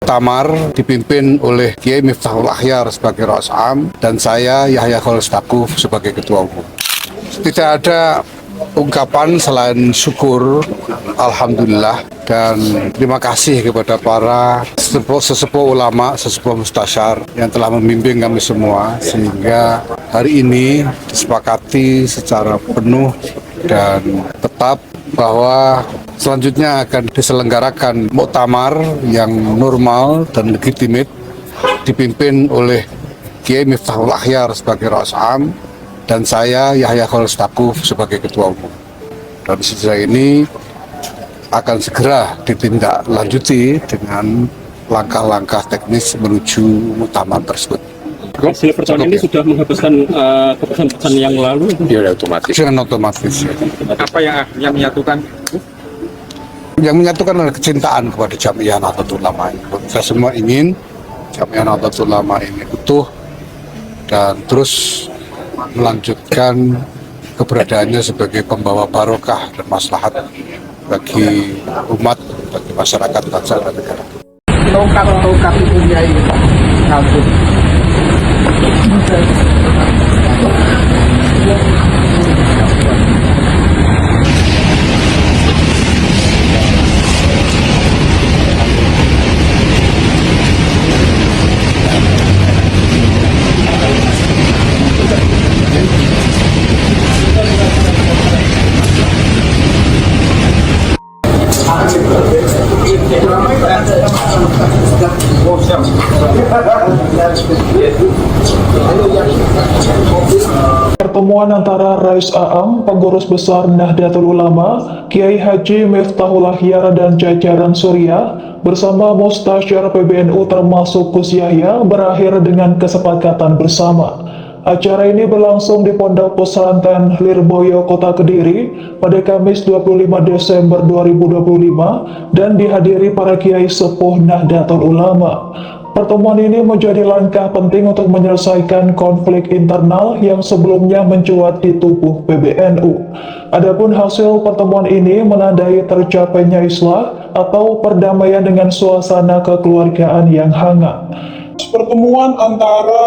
Muktamar dipimpin oleh Kiai Miftahul Akhyar sebagai Rais Am dan saya Yahya Khalil Stakuf sebagai Ketua Umum. Tidak ada ungkapan selain syukur, alhamdulillah, dan terima kasih kepada para sesepuh ulama, sesepuh mustasyar yang telah membimbing kami semua sehingga hari ini disepakati secara penuh dan tetap bahwa selanjutnya akan diselenggarakan muktamar yang normal dan legitimate dipimpin oleh Kiai Miftahul Akhyar sebagai Rais Am dan saya Yahya Khalil Stakuf sebagai Ketua Umum. Dan setelah ini akan segera ditindaklanjuti dengan langkah-langkah teknis menuju muktamar tersebut. Hasil pertemuan ini sudah menghabiskan keputusan yang lalu? Ya, otomatis. Dengan otomatis. Apa yang menyatukan? Yang menyatukan adalah kecintaan kepada Jamiah Nahdlatul Ulama. Kita semua ingin Jamiah Nahdlatul Ulama ini utuh dan terus melanjutkan keberadaannya sebagai pembawa barokah dan maslahat bagi umat, bagi masyarakat, bangsa dan negara. Tongkat itu dia ini, ngabut. Pertemuan antara Rais Am, Pengurus Besar Nahdlatul Ulama, Kiai Haji Miftahul Akhyar dan jajaran Suriah bersama Mustasyar PBNU termasuk Gus Yahya berakhir dengan kesepakatan bersama. Acara ini berlangsung di Pondok Pesantren Lirboyo, Kota Kediri pada Kamis 25 Desember 2025 dan dihadiri para kiai sepuh Nahdlatul Ulama. Pertemuan ini menjadi langkah penting untuk menyelesaikan konflik internal yang sebelumnya mencuat di tubuh PBNU. Adapun hasil pertemuan ini menandai tercapainya islah atau perdamaian dengan suasana kekeluargaan yang hangat. Pertemuan antara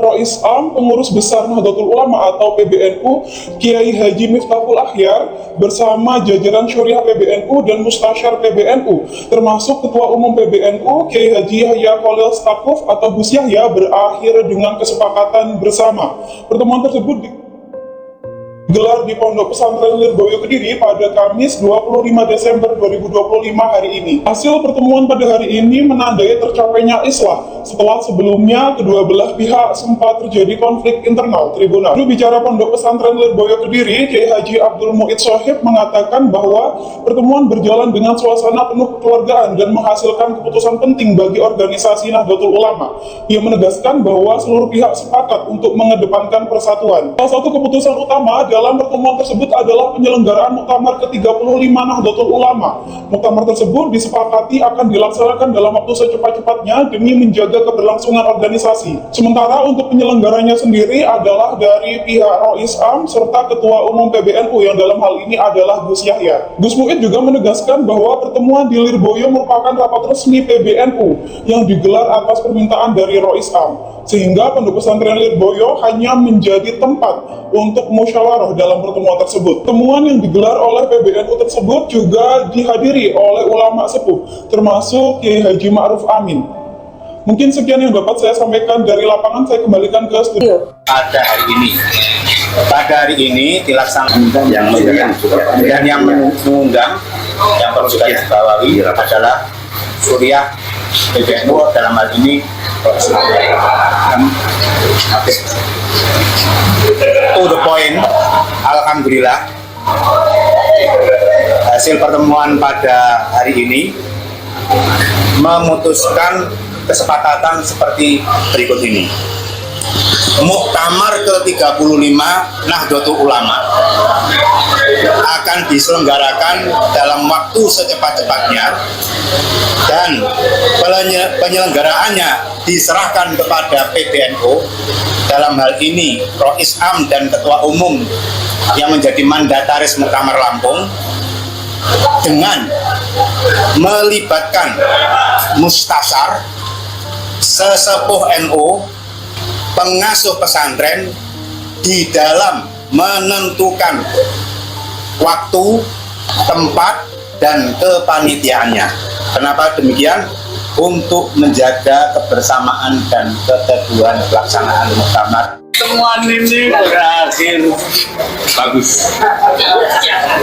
Rais Am, Pengurus Besar Nahdlatul Ulama atau PBNU, Kiai Haji Miftahul Akhyar bersama jajaran Syuriah PBNU dan Mustasyar PBNU, termasuk Ketua Umum PBNU, Kiai Haji Yahya Khalil Stakuf atau Gus Yahya berakhir dengan kesepakatan bersama. Pertemuan tersebut digelar di Pondok Pesantren Lirboyo Kediri pada Kamis 25 Desember 2025 hari ini. Hasil pertemuan pada hari ini menandai tercapainya islah setelah sebelumnya kedua belah pihak sempat terjadi konflik internal tribunal. Juru bicara Pondok Pesantren Lirboyo Kediri, Kiai Haji Abdul Mu'id Sohib mengatakan bahwa pertemuan berjalan dengan suasana penuh kekeluargaan dan menghasilkan keputusan penting bagi organisasi Nahdlatul Ulama. Ia menegaskan bahwa seluruh pihak sepakat untuk mengedepankan persatuan. Salah satu keputusan utama dalam pertemuan tersebut adalah penyelenggaraan Muktamar ke-35 Nahdlatul Ulama. Muktamar tersebut disepakati akan dilaksanakan dalam waktu secepat-cepatnya demi menjaga keberlangsungan organisasi. Sementara untuk penyelenggaranya sendiri adalah dari pihak Rais Am serta Ketua Umum PBNU yang dalam hal ini adalah Gus Yahya. Gus Mu'id juga menegaskan bahwa pertemuan di Lirboyo merupakan rapat resmi PBNU yang digelar atas permintaan dari Rais Am, sehingga Pondok Pesantren Lirboyo hanya menjadi tempat untuk musyawarah dalam pertemuan tersebut. Pertemuan yang digelar oleh PBNU tersebut juga dihadiri oleh ulama sepuh, termasuk Kiai Haji Ma'ruf Amin. Mungkin sekian yang dapat saya sampaikan dari lapangan, saya kembalikan ke studio. Pada hari ini dilaksanakan dan yang mengundang yang perlu digarisbawahi adalah Suriah PBNU dalam hal ini to the point. Alhamdulillah hasil pertemuan pada hari ini memutuskan kesepakatan seperti berikut ini. Muktamar ke-35 Nahdlatul Ulama akan diselenggarakan dalam waktu secepat-cepatnya dan penyelenggaraannya diserahkan kepada PBNU, dalam hal ini Rais Am dan Ketua Umum yang menjadi mandataris Muktamar Lampung, dengan melibatkan mustasyar, sesepuh NU, pengasuh pesantren di dalam menentukan waktu, tempat, dan kepanitiaannya. Kenapa demikian? Untuk menjaga kebersamaan dan keteduhan pelaksanaan muktamar. Temuan ini berakhir bagus.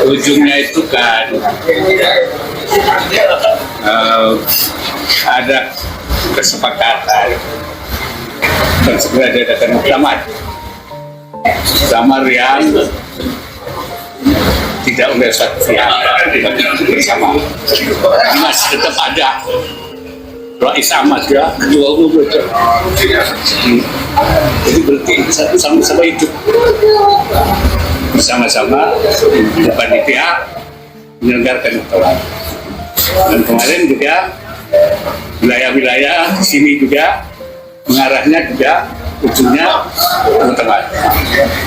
Ujungnya itu kan ada kesepakatan dan segera diadakan muktamar. Muktamar yang tidak oleh satu pihak, bersama. Masih tetap ada Rais Ahmad ya, ketua umum itu. Jadi berarti sama-sama hidup bersama-sama di panitia menyelenggarakan muktamar. Dan kemarin juga wilayah-wilayah di sini juga mengarahnya juga ujungnya muktamar.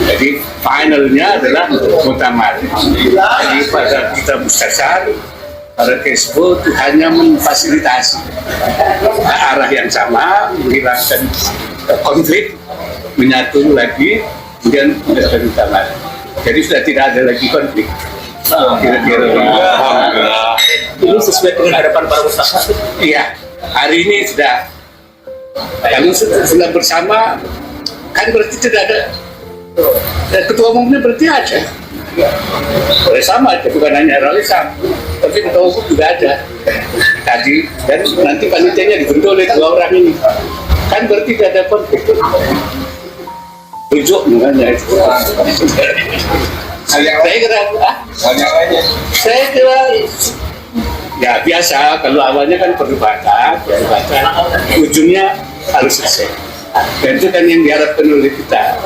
Jadi finalnya adalah muktamar. Jadi pada kita mustasyar, para Kespo itu hanya memfasilitasi arah yang sama, menghilangkan konflik, menyatu lagi, kemudian melakukan muktamar. Jadi sudah tidak ada lagi konflik. Kira-kira Ini sesuai dengan harapan para ustaz. iya, hari ini sudah. Kalau sudah bersama, kan berarti tidak ada. Ketua umumnya berarti ada. Bersama aja, bukan hanya Rais, tapi ketua umum juga ada. Tadi, dan nanti panitianya dibentuk oleh 2 orang ini. Kan berarti tidak ada konflik. Rujuk makanya itu. Saya kira ya biasa, kalau awalnya kan perdebatan, ujungnya harus selesai. Dan itu kan yang diharapkan oleh kita,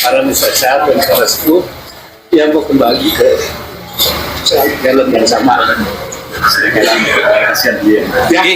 para mustasyar dan para sepuh yang mau kembali ke jalan yang sama. Ya.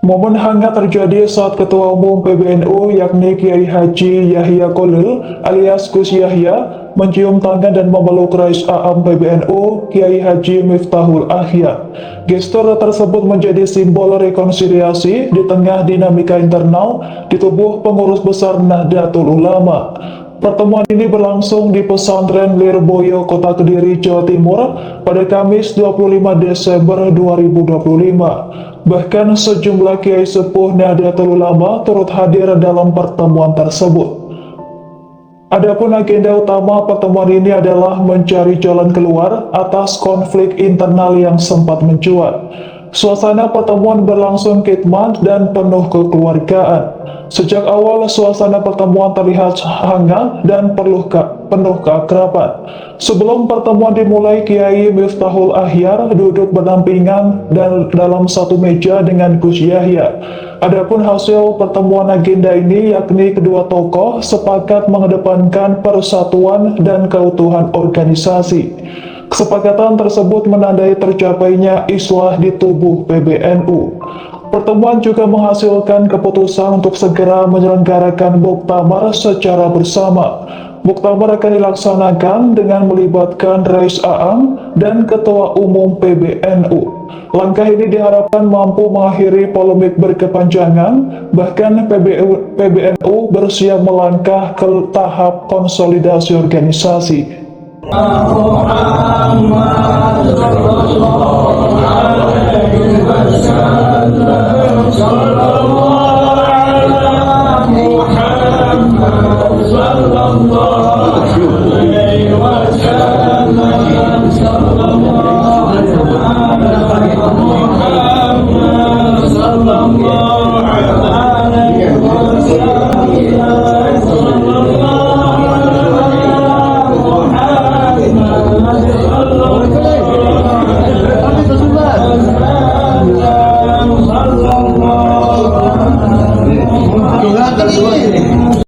Momen hangat terjadi saat Ketua Umum PBNU yakni Kiai Haji Yahya Kholil alias Gus Yahya mencium tangan dan memeluk Rais Am PBNU Kiai Haji Miftahul Ahyar. Gestur tersebut menjadi simbol rekonsiliasi di tengah dinamika internal di tubuh pengurus besar Nahdlatul Ulama. Pertemuan ini berlangsung di Pesantren Lirboyo, Kota Kediri, Jawa Timur pada Kamis 25 Desember 2025. Bahkan sejumlah kiai sepuh Nahdlatul Ulama turut hadir dalam pertemuan tersebut. Adapun agenda utama pertemuan ini adalah mencari jalan keluar atas konflik internal yang sempat mencuat. Suasana pertemuan berlangsung khidmat dan penuh kekeluargaan. Sejak awal suasana pertemuan terlihat hangat dan penuh keakraban. Sebelum pertemuan dimulai, Kiai Miftahul Ahyar duduk berdampingan dan dalam satu meja dengan Gus Yahya. Adapun hasil pertemuan agenda ini yakni kedua tokoh sepakat mengedepankan persatuan dan keutuhan organisasi. Kesepakatan tersebut menandai tercapainya islah di tubuh PBNU. Pertemuan juga menghasilkan keputusan untuk segera menyelenggarakan muktamar secara bersama. Muktamar akan dilaksanakan dengan melibatkan Rais Aam dan Ketua Umum PBNU. Langkah ini diharapkan mampu mengakhiri polemik berkepanjangan, bahkan PBNU bersiap melangkah ke tahap konsolidasi organisasi. Muhammad sallallahu alaihi wasallam